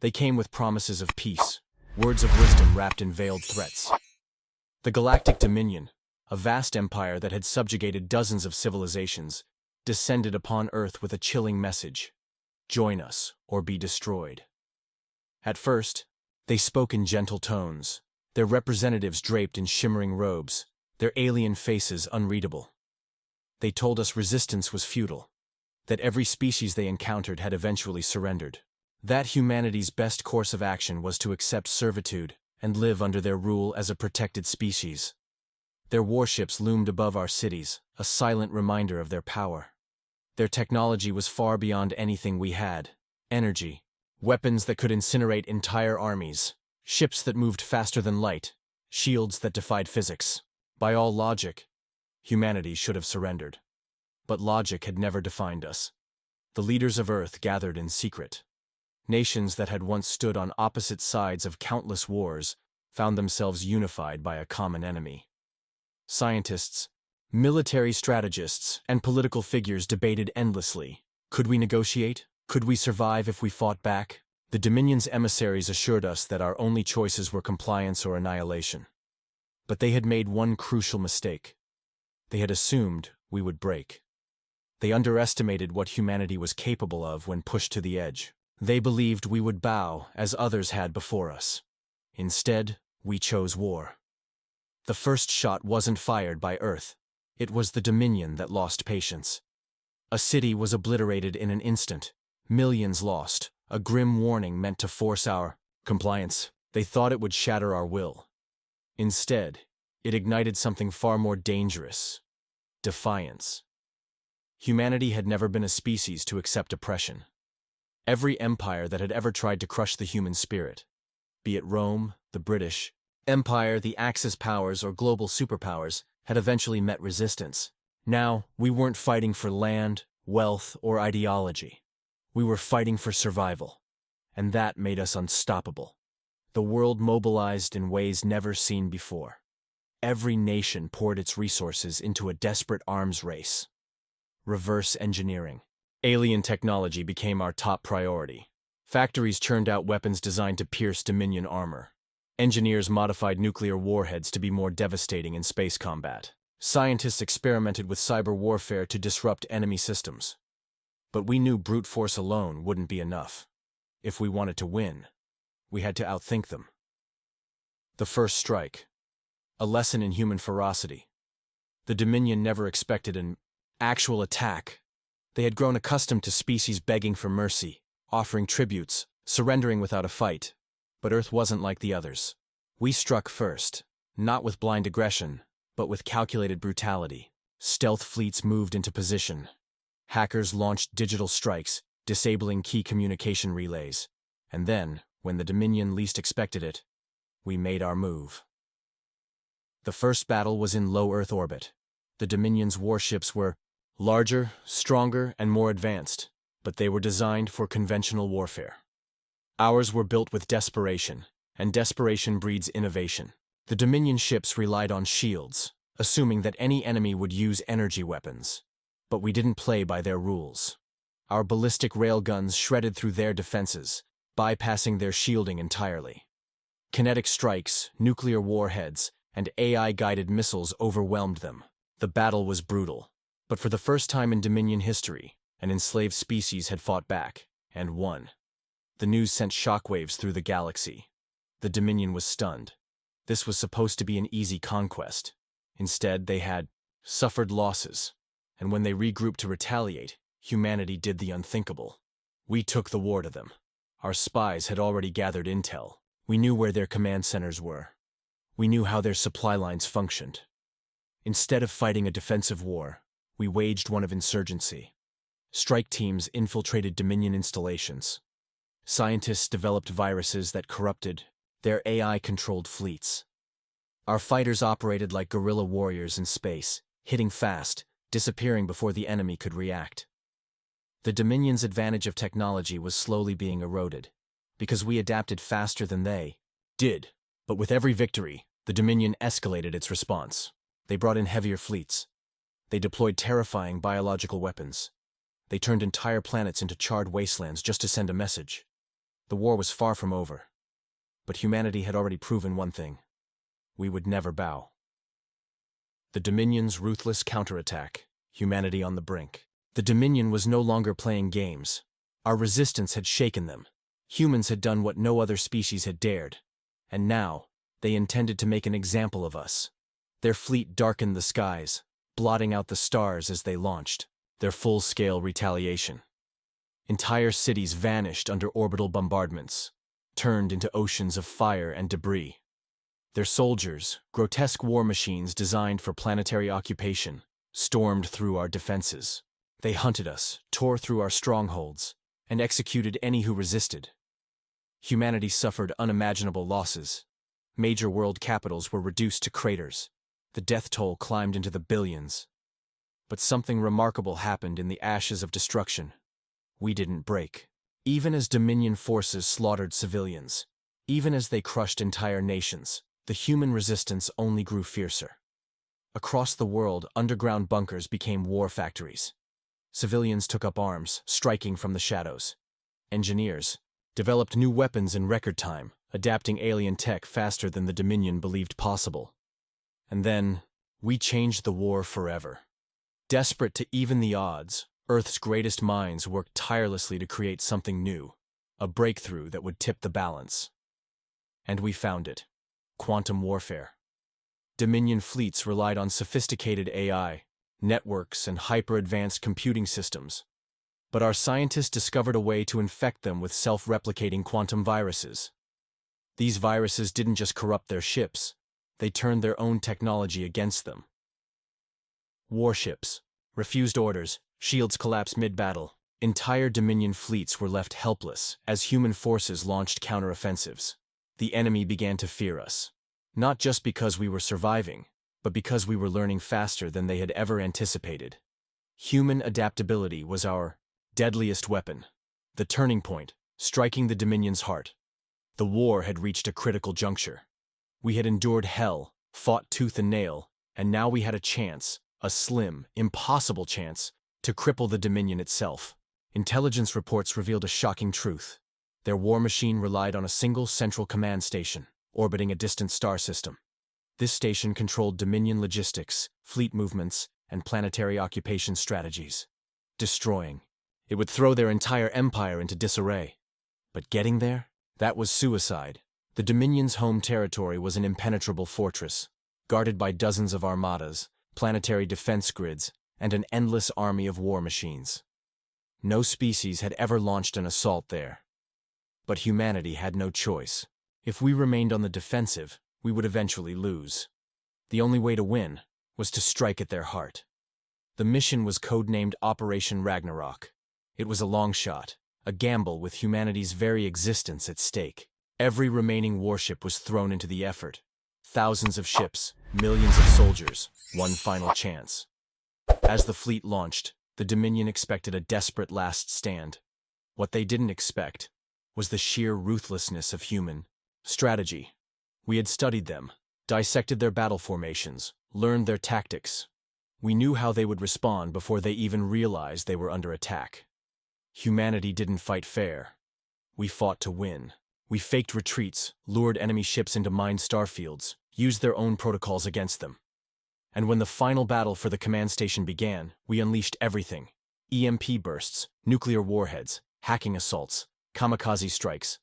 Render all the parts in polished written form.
They came with promises of peace, words of wisdom wrapped in veiled threats. The Galactic Dominion, a vast empire that had subjugated dozens of civilizations, descended upon Earth with a chilling message: join us or be destroyed. At first, they spoke in gentle tones, their representatives draped in shimmering robes, their alien faces unreadable. They told us resistance was futile, that every species they encountered had eventually surrendered, that humanity's best course of action was to accept servitude and live under their rule as a protected species. Their warships loomed above our cities, a silent reminder of their power. Their technology was far beyond anything we had: energy, weapons that could incinerate entire armies, ships that moved faster than light, shields that defied physics. By all logic, humanity should have surrendered. But logic had never defined us. The leaders of Earth gathered in secret. Nations that had once stood on opposite sides of countless wars found themselves unified by a common enemy. Scientists, military strategists, and political figures debated endlessly. Could we negotiate? Could we survive if we fought back? The Dominion's emissaries assured us that our only choices were compliance or annihilation. But they had made one crucial mistake. They had assumed we would break. They underestimated what humanity was capable of when pushed to the edge. They believed we would bow as others had before us. Instead, we chose war. The first shot wasn't fired by Earth. It was the Dominion that lost patience. A city was obliterated in an instant. Millions lost, a grim warning meant to force our compliance. They thought it would shatter our will. Instead, it ignited something far more dangerous: defiance. Humanity had never been a species to accept oppression. Every empire that had ever tried to crush the human spirit, be it Rome, the British Empire, the Axis powers, or global superpowers, had eventually met resistance. Now, we weren't fighting for land, wealth, or ideology. We were fighting for survival, and that made us unstoppable. The world mobilized in ways never seen before. Every nation poured its resources into a desperate arms race. Reverse engineering. Alien technology became our top priority. Factories churned out weapons designed to pierce Dominion armor. Engineers modified nuclear warheads to be more devastating in space combat. Scientists experimented with cyber warfare to disrupt enemy systems. But we knew brute force alone wouldn't be enough. If we wanted to win, we had to outthink them. The first strike. A lesson in human ferocity. The Dominion never expected an actual attack. They had grown accustomed to species begging for mercy, offering tributes, surrendering without a fight. But Earth wasn't like the others. We struck first, not with blind aggression, but with calculated brutality. Stealth fleets moved into position. Hackers launched digital strikes, disabling key communication relays. And then, when the Dominion least expected it, we made our move. The first battle was in low Earth orbit. The Dominion's warships were larger, stronger, and more advanced, but they were designed for conventional warfare. Ours were built with desperation, and desperation breeds innovation. The Dominion ships relied on shields, assuming that any enemy would use energy weapons. But we didn't play by their rules. Our ballistic railguns shredded through their defenses, bypassing their shielding entirely. Kinetic strikes, nuclear warheads, and AI-guided missiles overwhelmed them. The battle was brutal. But for the first time in Dominion history, an enslaved species had fought back, and won. The news sent shockwaves through the galaxy. The Dominion was stunned. This was supposed to be an easy conquest. Instead, they had suffered losses, and when they regrouped to retaliate, humanity did the unthinkable. We took the war to them. Our spies had already gathered intel. We knew where their command centers were. We knew how their supply lines functioned. Instead of fighting a defensive war, we waged one of insurgency. Strike teams infiltrated Dominion installations. Scientists developed viruses that corrupted their AI-controlled fleets. Our fighters operated like guerrilla warriors in space, hitting fast, disappearing before the enemy could react. The Dominion's advantage of technology was slowly being eroded, because we adapted faster than they did. But with every victory, the Dominion escalated its response. They brought in heavier fleets. They deployed terrifying biological weapons. They turned entire planets into charred wastelands just to send a message. The war was far from over. But humanity had already proven one thing. We would never bow. The Dominion's ruthless counterattack, humanity on the brink. The Dominion was no longer playing games. Our resistance had shaken them. Humans had done what no other species had dared. And now, they intended to make an example of us. Their fleet darkened the skies, blotting out the stars as they launched, their full-scale retaliation. Entire cities vanished under orbital bombardments, turned into oceans of fire and debris. Their soldiers, grotesque war machines designed for planetary occupation, stormed through our defenses. They hunted us, tore through our strongholds, and executed any who resisted. Humanity suffered unimaginable losses. Major world capitals were reduced to craters. The death toll climbed into the billions. But something remarkable happened in the ashes of destruction. We didn't break. Even as Dominion forces slaughtered civilians, even as they crushed entire nations, the human resistance only grew fiercer. Across the world, underground bunkers became war factories. Civilians took up arms, striking from the shadows. Engineers developed new weapons in record time, adapting alien tech faster than the Dominion believed possible. And then, we changed the war forever. Desperate to even the odds, Earth's greatest minds worked tirelessly to create something new, a breakthrough that would tip the balance. And we found it: quantum warfare. Dominion fleets relied on sophisticated AI, networks, and hyper-advanced computing systems. But our scientists discovered a way to infect them with self-replicating quantum viruses. These viruses didn't just corrupt their ships, they turned their own technology against them. Warships refused orders, shields collapsed mid-battle. Entire Dominion fleets were left helpless as human forces launched counteroffensives. The enemy began to fear us, not just because we were surviving, but because we were learning faster than they had ever anticipated. Human adaptability was our deadliest weapon, the turning point, striking the Dominion's heart. The war had reached a critical juncture. We had endured hell, fought tooth and nail, and now we had a chance, a slim, impossible chance, to cripple the Dominion itself. Intelligence reports revealed a shocking truth. Their war machine relied on a single central command station, orbiting a distant star system. This station controlled Dominion logistics, fleet movements, and planetary occupation strategies. Destroying it would throw their entire empire into disarray. But getting there? That was suicide. The Dominion's home territory was an impenetrable fortress, guarded by dozens of armadas, planetary defense grids, and an endless army of war machines. No species had ever launched an assault there. But humanity had no choice. If we remained on the defensive, we would eventually lose. The only way to win was to strike at their heart. The mission was codenamed Operation Ragnarok. It was a long shot, a gamble with humanity's very existence at stake. Every remaining warship was thrown into the effort. Thousands of ships, millions of soldiers, one final chance. As the fleet launched, the Dominion expected a desperate last stand. What they didn't expect was the sheer ruthlessness of human strategy. We had studied them, dissected their battle formations, learned their tactics. We knew how they would respond before they even realized they were under attack. Humanity didn't fight fair. We fought to win. We faked retreats, lured enemy ships into mined starfields, used their own protocols against them. And when the final battle for the command station began, we unleashed everything: EMP bursts, nuclear warheads, hacking assaults, kamikaze strikes.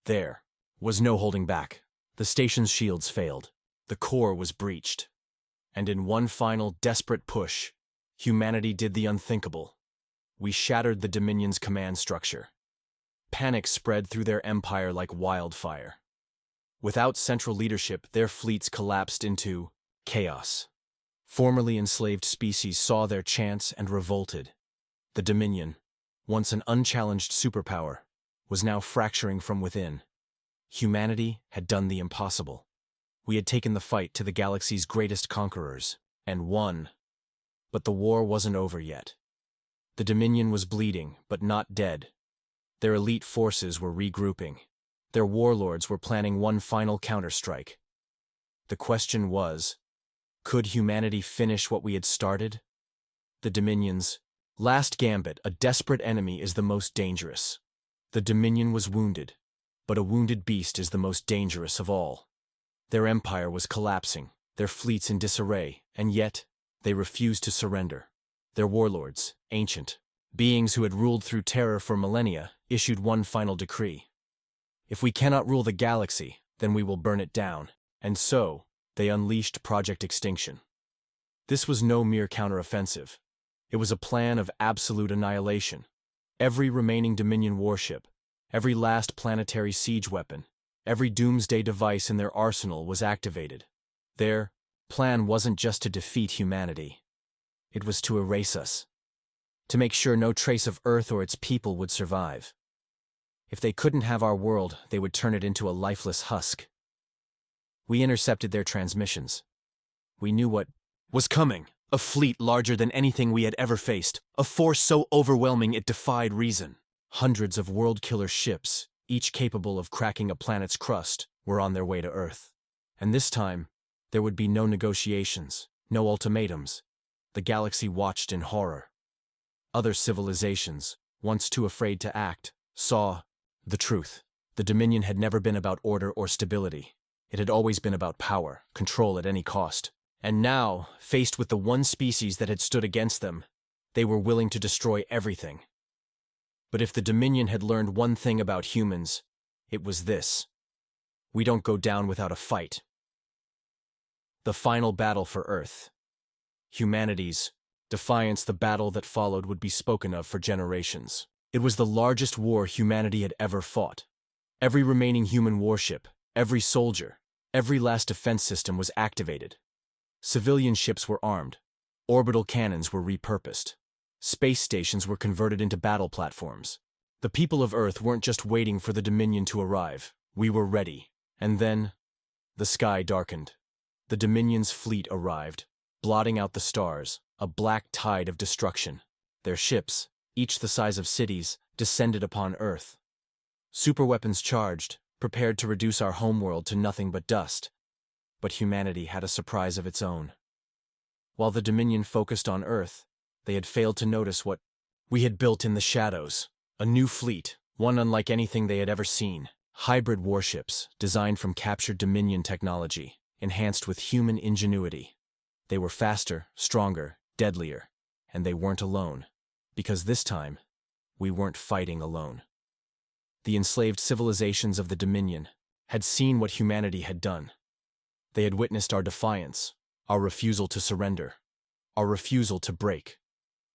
There was no holding back. The station's shields failed. The core was breached. And in one final, desperate push, humanity did the unthinkable. We shattered the Dominion's command structure. Panic spread through their empire like wildfire. Without central leadership, their fleets collapsed into chaos. Formerly enslaved species saw their chance and revolted. The Dominion, once an unchallenged superpower, was now fracturing from within. Humanity had done the impossible. We had taken the fight to the galaxy's greatest conquerors, and won. But the war wasn't over yet. The Dominion was bleeding, but not dead. Their elite forces were regrouping. Their warlords were planning one final counterstrike. The question was, could humanity finish what we had started? The Dominion's last gambit, a desperate enemy, is the most dangerous. The Dominion was wounded, But a wounded beast is the most dangerous of all. Their empire was collapsing, their fleets in disarray, and yet they refused to surrender. Their warlords, ancient beings who had ruled through terror for millennia, issued one final decree. If we cannot rule the galaxy, then we will burn it down. And so, they unleashed Project Extinction. This was no mere counteroffensive. It was a plan of absolute annihilation. Every remaining Dominion warship, every last planetary siege weapon, every doomsday device in their arsenal was activated. Their plan wasn't just to defeat humanity. It was to erase us. To make sure no trace of Earth or its people would survive. If they couldn't have our world, they would turn it into a lifeless husk. We intercepted their transmissions. We knew what was coming. A fleet larger than anything we had ever faced. A force so overwhelming it defied reason. Hundreds of world-killer ships, each capable of cracking a planet's crust, were on their way to Earth. And this time, there would be no negotiations, no ultimatums. The galaxy watched in horror. Other civilizations, once too afraid to act, saw the truth. The Dominion had never been about order or stability. It had always been about power, control at any cost. And now, faced with the one species that had stood against them, they were willing to destroy everything. But if the Dominion had learned one thing about humans, it was this: we don't go down without a fight. The final battle for Earth. Humanity's defiance. The battle that followed would be spoken of for generations. It was the largest war humanity had ever fought. Every remaining human warship, every soldier, every last defense system was activated. Civilian ships were armed. Orbital cannons were repurposed. Space stations were converted into battle platforms. The people of Earth weren't just waiting for the Dominion to arrive. We were ready. And then, the sky darkened. The Dominion's fleet arrived, blotting out the stars, a black tide of destruction. Their ships, each the size of cities, descended upon Earth. Superweapons charged, prepared to reduce our homeworld to nothing but dust. But humanity had a surprise of its own. While the Dominion focused on Earth, they had failed to notice what we had built in the shadows. A new fleet, one unlike anything they had ever seen. Hybrid warships, designed from captured Dominion technology, enhanced with human ingenuity. They were faster, stronger, deadlier, and they weren't alone. Because this time, we weren't fighting alone. The enslaved civilizations of the Dominion had seen what humanity had done. They had witnessed our defiance, our refusal to surrender, our refusal to break.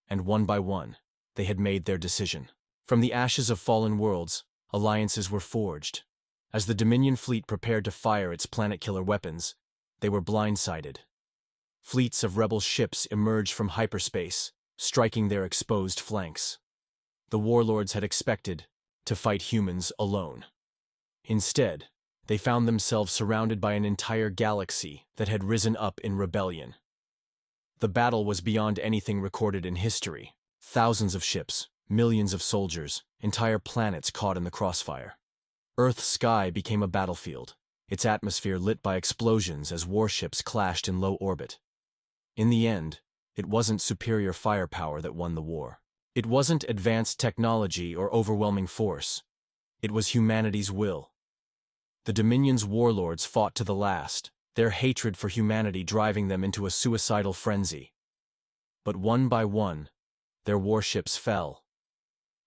And one by one, they had made their decision. From the ashes of fallen worlds, alliances were forged. As the Dominion fleet prepared to fire its planet-killer weapons, they were blindsided. Fleets of rebel ships emerged from hyperspace, striking their exposed flanks. The warlords had expected to fight humans alone. Instead, they found themselves surrounded by an entire galaxy that had risen up in rebellion. The battle was beyond anything recorded in history. Thousands of ships, millions of soldiers, entire planets caught in the crossfire. Earth's sky became a battlefield, its atmosphere lit by explosions as warships clashed in low orbit. In the end, it wasn't superior firepower that won the war. It wasn't advanced technology or overwhelming force. It was humanity's will. The Dominion's warlords fought to the last, their hatred for humanity driving them into a suicidal frenzy. But one by one, their warships fell.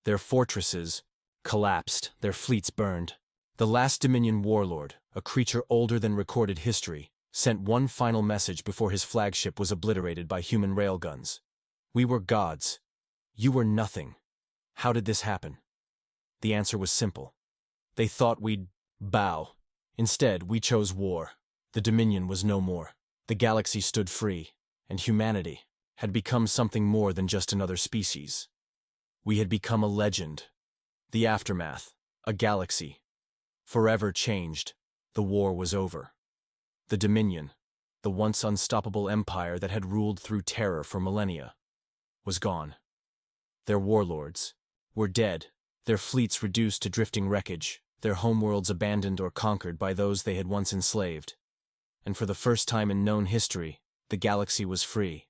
Their fortresses collapsed, their fleets burned. The last Dominion warlord, a creature older than recorded history, sent one final message before his flagship was obliterated by human railguns. We were gods. You were nothing. How did this happen? The answer was simple. They thought we'd bow. Instead, we chose war. The Dominion was no more. The galaxy stood free, and humanity had become something more than just another species. We had become a legend. The aftermath, a galaxy, forever changed. The war was over. The Dominion, the once unstoppable empire that had ruled through terror for millennia, was gone. Their warlords were dead, their fleets reduced to drifting wreckage, their homeworlds abandoned or conquered by those they had once enslaved. And for the first time in known history, the galaxy was free.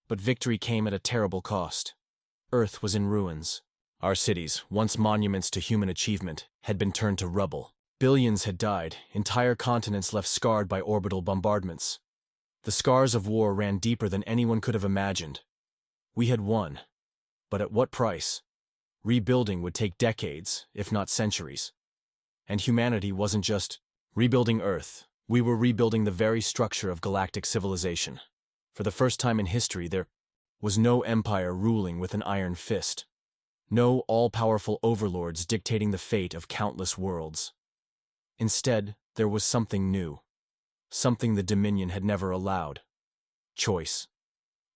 But victory came at a terrible cost. Earth was in ruins. Our cities, once monuments to human achievement, had been turned to rubble. Billions had died, entire continents left scarred by orbital bombardments. The scars of war ran deeper than anyone could have imagined. We had won. But at what price? Rebuilding would take decades, if not centuries. And humanity wasn't just rebuilding Earth. We were rebuilding the very structure of galactic civilization. For the first time in history, there was no empire ruling with an iron fist. No all-powerful overlords dictating the fate of countless worlds. Instead, there was something new. Something the Dominion had never allowed. Choice.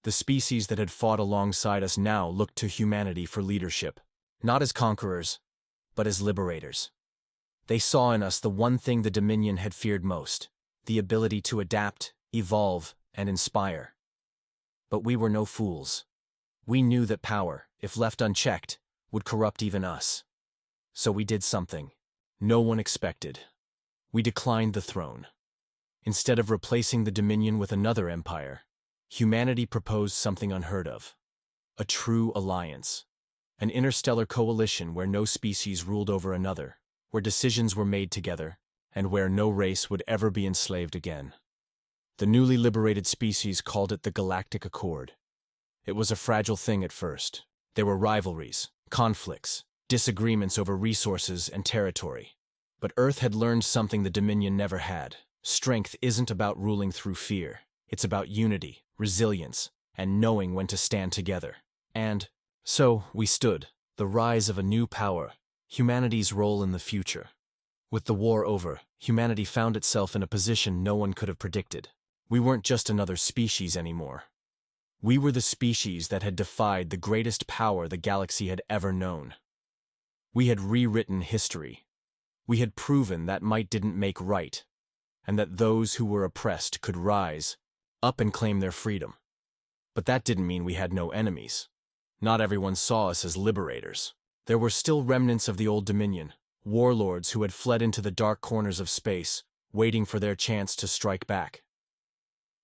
The species that had fought alongside us now looked to humanity for leadership. Not as conquerors, but as liberators. They saw in us the one thing the Dominion had feared most, the ability to adapt, evolve, and inspire. But we were no fools. We knew that power, if left unchecked, would corrupt even us. So we did something no one expected. We declined the throne. Instead of replacing the Dominion with another empire, humanity proposed something unheard of. A true alliance. An interstellar coalition where no species ruled over another, where decisions were made together, and where no race would ever be enslaved again. The newly liberated species called it the Galactic Accord. It was a fragile thing at first. There were rivalries, conflicts, disagreements over resources and territory. But Earth had learned something the Dominion never had. Strength isn't about ruling through fear. It's about unity, resilience, and knowing when to stand together. And so we stood, the rise of a new power, humanity's role in the future. With the war over, humanity found itself in a position no one could have predicted. We weren't just another species anymore. We were the species that had defied the greatest power the galaxy had ever known. We had rewritten history. We had proven that might didn't make right, and that those who were oppressed could rise up and claim their freedom. But that didn't mean we had no enemies. Not everyone saw us as liberators. There were still remnants of the old Dominion, warlords who had fled into the dark corners of space, waiting for their chance to strike back.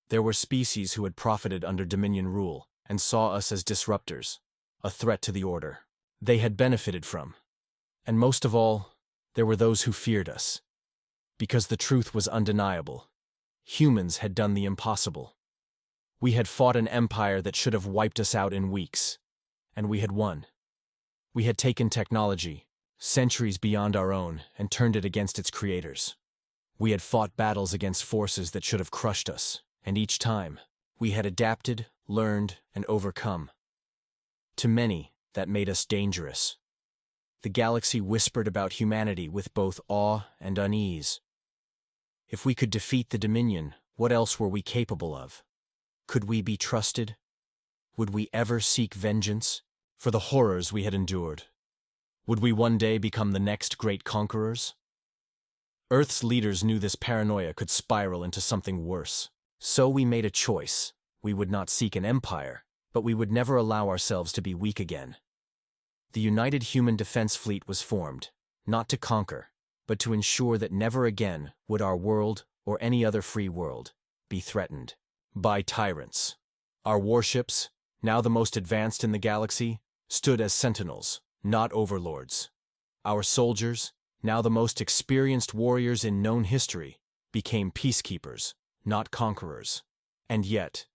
There were species who had profited under Dominion rule and saw us as disruptors, a threat to the order. They had benefited from. And most of all, there were those who feared us. Because the truth was undeniable. Humans had done the impossible. We had fought an empire that should have wiped us out in weeks. And we had won. We had taken technology, centuries beyond our own, and turned it against its creators. We had fought battles against forces that should have crushed us, and each time, we had adapted, learned, and overcome. To many, that made us dangerous. The galaxy whispered about humanity with both awe and unease. If we could defeat the Dominion, what else were we capable of? Could we be trusted? Would we ever seek vengeance for the horrors we had endured? Would we one day become the next great conquerors? Earth's leaders knew this paranoia could spiral into something worse. So we made a choice. We would not seek an empire, but we would never allow ourselves to be weak again. The United Human Defense Fleet was formed, not to conquer, but to ensure that never again would our world, or any other free world, be threatened by tyrants. Our warships, now the most advanced in the galaxy, stood as sentinels, not overlords. Our soldiers, now the most experienced warriors in known history, became peacekeepers, not conquerors. And yet,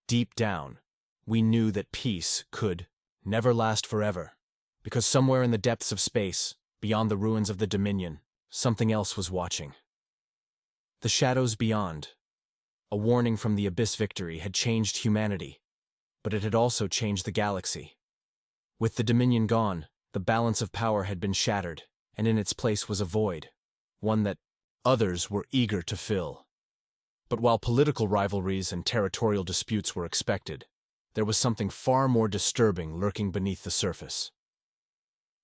deep down, we knew that peace could never last forever, because somewhere in the depths of space, beyond the ruins of the Dominion, something else was watching. The shadows beyond. A warning from the Abyss victory had changed humanity, but it had also changed the galaxy. With the Dominion gone, the balance of power had been shattered, and in its place was a void, one that others were eager to fill. But while political rivalries and territorial disputes were expected, there was something far more disturbing lurking beneath the surface.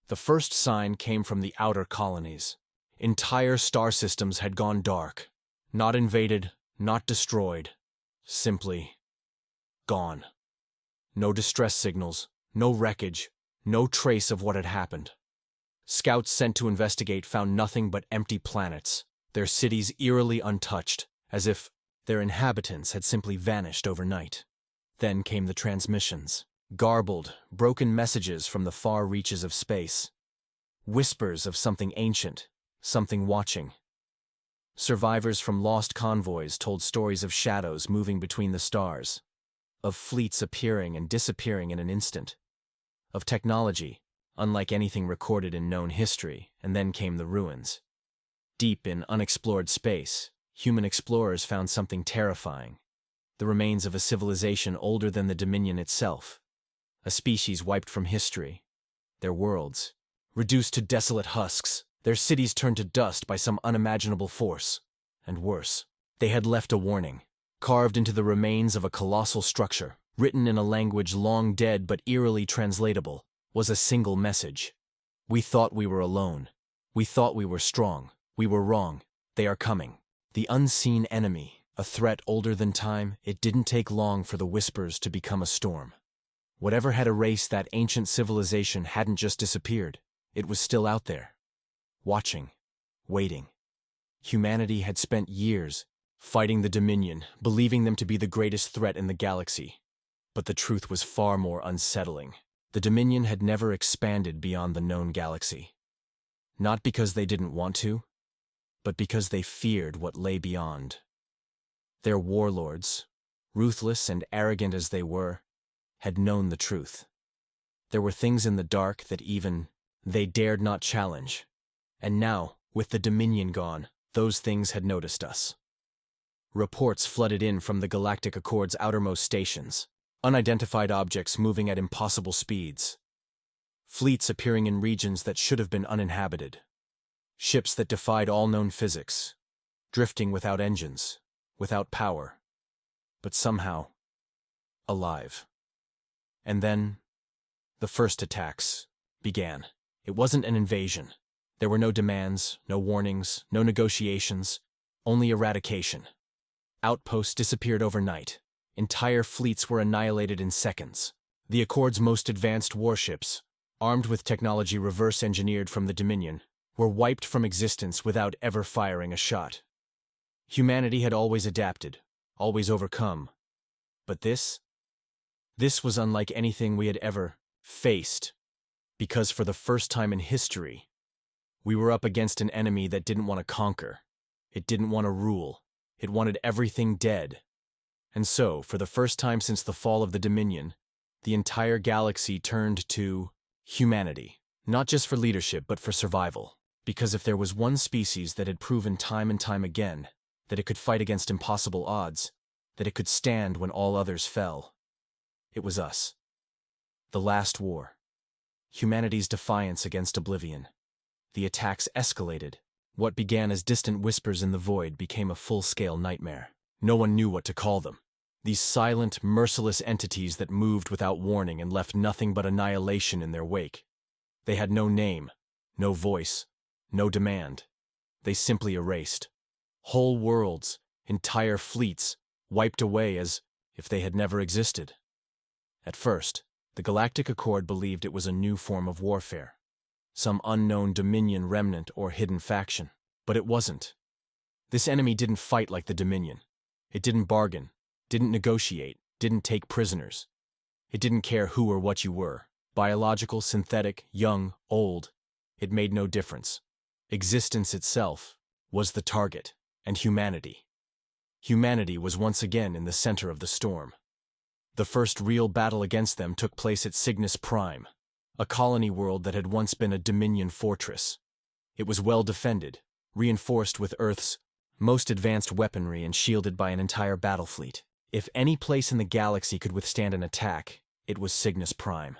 The first sign came from the outer colonies. Entire star systems had gone dark. Not invaded, not destroyed. Simply gone. No distress signals, no wreckage, no trace of what had happened. Scouts sent to investigate found nothing but empty planets, their cities eerily untouched, as if their inhabitants had simply vanished overnight. Then came the transmissions. Garbled, broken messages from the far reaches of space. Whispers of something ancient, something watching. Survivors from lost convoys told stories of shadows moving between the stars, of fleets appearing and disappearing in an instant, of technology, unlike anything recorded in known history, and then came the ruins. Deep in unexplored space, human explorers found something terrifying. The remains of a civilization older than the Dominion itself. A species wiped from history. Their worlds, reduced to desolate husks, their cities turned to dust by some unimaginable force. And worse, they had left a warning, carved into the remains of a colossal structure, written in a language long dead but eerily translatable, was a single message. We thought we were alone. We thought we were strong. We were wrong. They are coming. The unseen enemy, a threat older than time. It didn't take long for the whispers to become a storm. Whatever had erased that ancient civilization hadn't just disappeared. It was still out there, watching, waiting. Humanity had spent years fighting the Dominion, believing them to be the greatest threat in the galaxy. But the truth was far more unsettling. The Dominion had never expanded beyond the known galaxy. Not because they didn't want to, but because they feared what lay beyond. Their warlords, ruthless and arrogant as they were, had known the truth. There were things in the dark that even they dared not challenge. And now, with the Dominion gone, those things had noticed us. Reports flooded in from the Galactic Accord's outermost stations, unidentified objects moving at impossible speeds, fleets appearing in regions that should have been uninhabited, ships that defied all known physics, drifting without engines, without power, but somehow alive. And then, the first attacks began. It wasn't an invasion. There were no demands, no warnings, no negotiations, only eradication. Outposts disappeared overnight. Entire fleets were annihilated in seconds. The Accord's most advanced warships, armed with technology reverse-engineered from the Dominion, were wiped from existence without ever firing a shot. Humanity had always adapted, always overcome. But this was unlike anything we had ever faced, because for the first time in history, we were up against an enemy that didn't want to conquer. It didn't want to rule. It wanted everything dead. And so, for the first time since the fall of the Dominion, the entire galaxy turned to humanity, not just for leadership but for survival. Because if there was one species that had proven time and time again that it could fight against impossible odds, that it could stand when all others fell, it was us. The last war. Humanity's defiance against oblivion. The attacks escalated. What began as distant whispers in the void became a full-scale nightmare. No one knew what to call them. These silent, merciless entities that moved without warning and left nothing but annihilation in their wake. They had no name, no voice, no demand. They simply erased. Whole worlds, entire fleets, wiped away as if they had never existed. At first, the Galactic Accord believed it was a new form of warfare, some unknown Dominion remnant or hidden faction. But it wasn't. This enemy didn't fight like the Dominion. It didn't bargain, didn't negotiate, didn't take prisoners. It didn't care who or what you were. Biological, synthetic, young, old. It made no difference. Existence itself was the target, and humanity. Humanity was once again in the center of the storm. The first real battle against them took place at Cygnus Prime, a colony world that had once been a Dominion fortress. It was well defended, reinforced with Earth's most advanced weaponry and shielded by an entire battle fleet. If any place in the galaxy could withstand an attack, it was Cygnus Prime.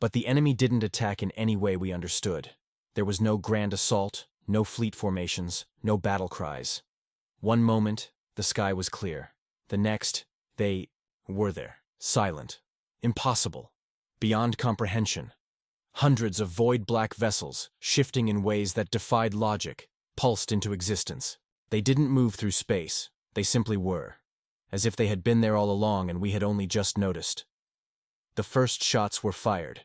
But the enemy didn't attack in any way we understood. There was no grand assault, no fleet formations, no battle cries. One moment, the sky was clear. The next, they were there, silent, impossible, beyond comprehension. Hundreds of void black vessels, shifting in ways that defied logic, pulsed into existence. They didn't move through space, they simply were, as if they had been there all along and we had only just noticed. The first shots were fired,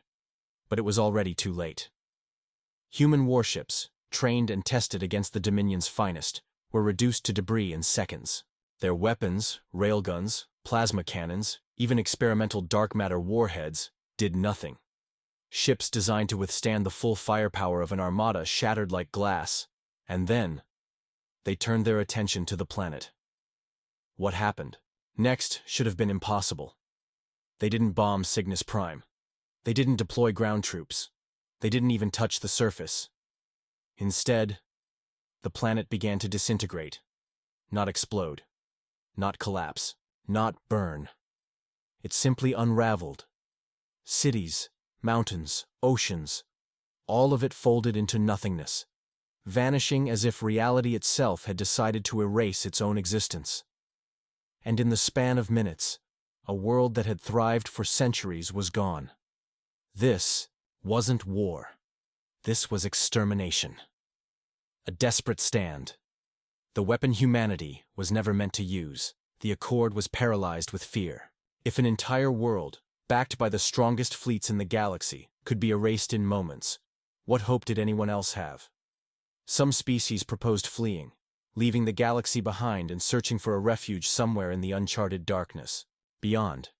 but it was already too late. Human warships, trained and tested against the Dominion's finest, were reduced to debris in seconds. Their weapons, railguns, Plasma cannons, even experimental dark matter warheads, did nothing. Ships designed to withstand the full firepower of an armada shattered like glass, and then they turned their attention to the planet. What happened next should have been impossible. They didn't bomb Cygnus Prime. They didn't deploy ground troops. They didn't even touch the surface. Instead, the planet began to disintegrate. Not explode. Not collapse. Not burn. It simply unraveled. Cities, mountains, oceans, all of it folded into nothingness, vanishing as if reality itself had decided to erase its own existence. And in the span of minutes, a world that had thrived for centuries was gone. This wasn't war. This was extermination. A desperate stand. The weapon humanity was never meant to use. The Accord was paralyzed with fear. If an entire world, backed by the strongest fleets in the galaxy, could be erased in moments, what hope did anyone else have? Some species proposed fleeing, leaving the galaxy behind and searching for a refuge somewhere in the uncharted darkness beyond.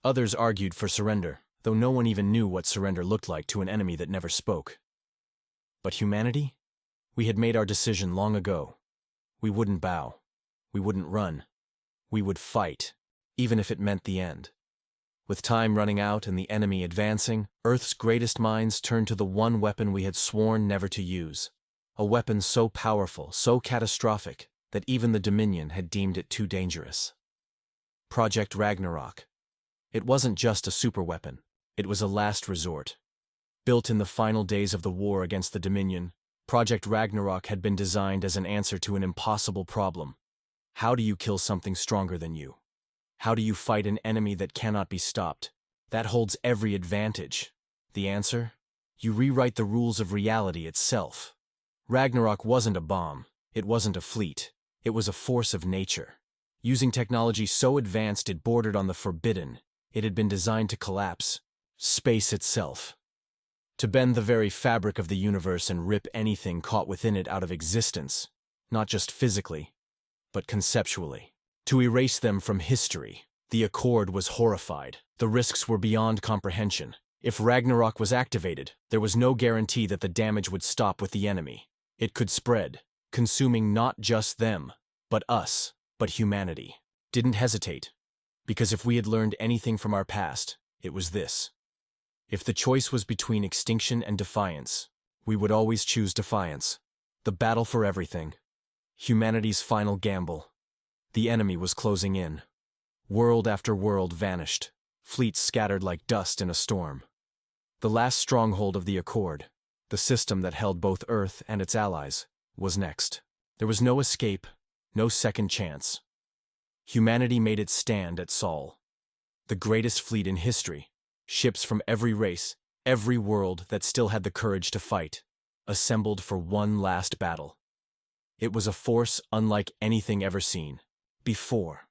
Others argued for surrender, though no one even knew what surrender looked like to an enemy that never spoke. But humanity? We had made our decision long ago. We wouldn't bow. We wouldn't run. We would fight, even if it meant the end. With time running out and the enemy advancing, Earth's greatest minds turned to the one weapon we had sworn never to use. A weapon so powerful, so catastrophic, that even the Dominion had deemed it too dangerous. Project Ragnarok. It wasn't just a superweapon. It was a last resort. Built in the final days of the war against the Dominion, Project Ragnarok had been designed as an answer to an impossible problem. How do you kill something stronger than you? How do you fight an enemy that cannot be stopped? That holds every advantage. The answer? You rewrite the rules of reality itself. Ragnarok wasn't a bomb. It wasn't a fleet. It was a force of nature. Using technology so advanced it bordered on the forbidden, it had been designed to collapse space itself. To bend the very fabric of the universe and rip anything caught within it out of existence, not just physically, but conceptually. To erase them from history. The Accord was horrified. The risks were beyond comprehension. If Ragnarok was activated, there was no guarantee that the damage would stop with the enemy. It could spread, consuming not just them, but us, but humanity. Didn't hesitate, because if we had learned anything from our past, it was this. If the choice was between extinction and defiance, we would always choose defiance. The battle for everything. Humanity's final gamble. The enemy was closing in. World after world vanished. Fleets scattered like dust in a storm. The last stronghold of the Accord, the system that held both Earth and its allies, was next. There was no escape, no second chance. Humanity made its stand at Sol. The greatest fleet in history, ships from every race, every world that still had the courage to fight, assembled for one last battle. It was a force unlike anything ever seen before.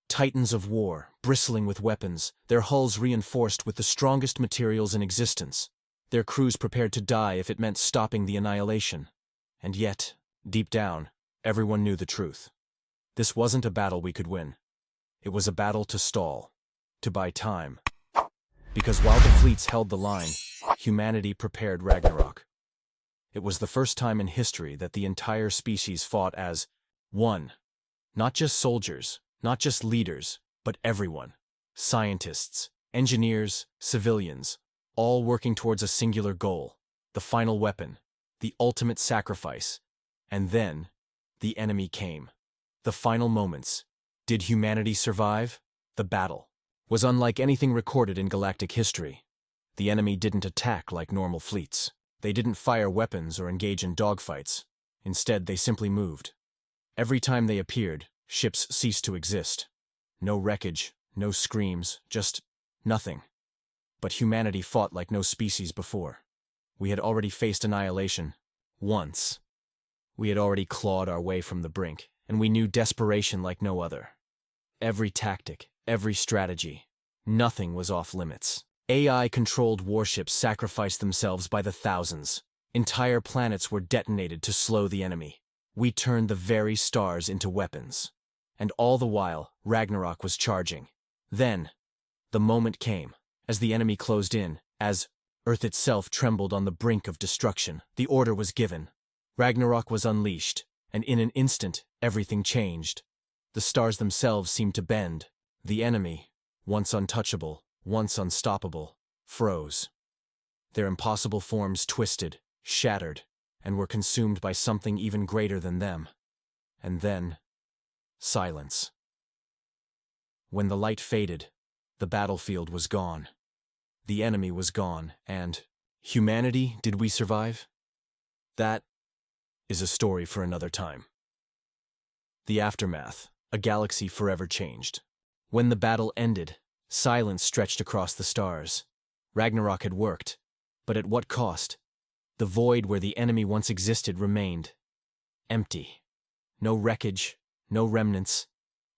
Titans of war, bristling with weapons, their hulls reinforced with the strongest materials in existence, their crews prepared to die if it meant stopping the annihilation. And yet, deep down, everyone knew the truth. This wasn't a battle we could win. It was a battle to stall, to buy time. Because while the fleets held the line, humanity prepared Ragnarok. It was the first time in history that the entire species fought as one. Not just soldiers, not just leaders, but everyone. Scientists, engineers, civilians, all working towards a singular goal, the final weapon, the ultimate sacrifice. And then, the enemy came. The final moments. Did humanity survive? The battle was unlike anything recorded in galactic history. The enemy didn't attack like normal fleets. They didn't fire weapons or engage in dogfights. Instead, they simply moved. Every time they appeared, ships ceased to exist. No wreckage, no screams, just nothing. But humanity fought like no species before. We had already faced annihilation. Once. We had already clawed our way from the brink, and we knew desperation like no other. Every tactic, every strategy, nothing was off limits. AI-controlled warships sacrificed themselves by the thousands. Entire planets were detonated to slow the enemy. We turned the very stars into weapons. And all the while, Ragnarok was charging. Then, the moment came, as the enemy closed in, as Earth itself trembled on the brink of destruction. The order was given. Ragnarok was unleashed, and in an instant, everything changed. The stars themselves seemed to bend. The enemy, once untouchable, once unstoppable, froze. Their impossible forms twisted, shattered, and were consumed by something even greater than them. And then, silence. When the light faded, the battlefield was gone. The enemy was gone, and humanity, did we survive? That is a story for another time. The aftermath, a galaxy forever changed. When the battle ended, silence stretched across the stars. Ragnarok had worked, but at what cost? The void where the enemy once existed remained empty. No wreckage, no remnants,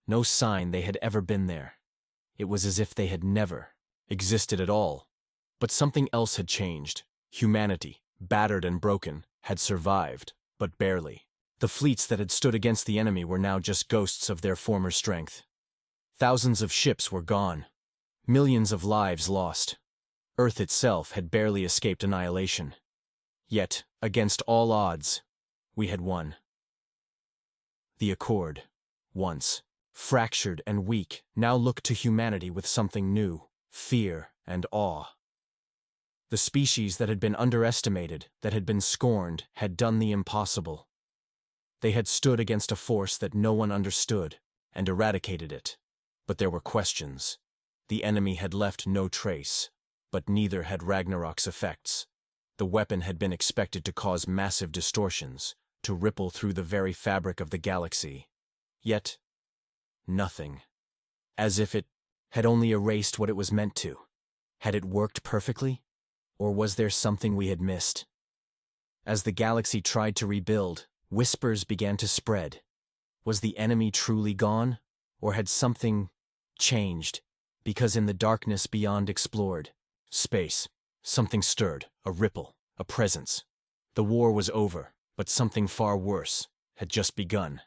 no sign they had ever been there. It was as if they had never existed at all. But something else had changed. Humanity, battered and broken, had survived, but barely. The fleets that had stood against the enemy were now just ghosts of their former strength. Thousands of ships were gone. Millions of lives lost. Earth itself had barely escaped annihilation. Yet, against all odds, we had won. The Accord, once fractured and weak, now looked to humanity with something new, fear and awe. The species that had been underestimated, that had been scorned, had done the impossible. They had stood against a force that no one understood, and eradicated it. But there were questions. The enemy had left no trace, but neither had Ragnarok's effects. The weapon had been expected to cause massive distortions, to ripple through the very fabric of the galaxy. Yet, nothing. As if it had only erased what it was meant to. Had it worked perfectly? Or was there something we had missed? As the galaxy tried to rebuild, whispers began to spread. Was the enemy truly gone? Or had something changed? Because in the darkness beyond explored space, something stirred, a ripple, a presence. The war was over, but something far worse had just begun.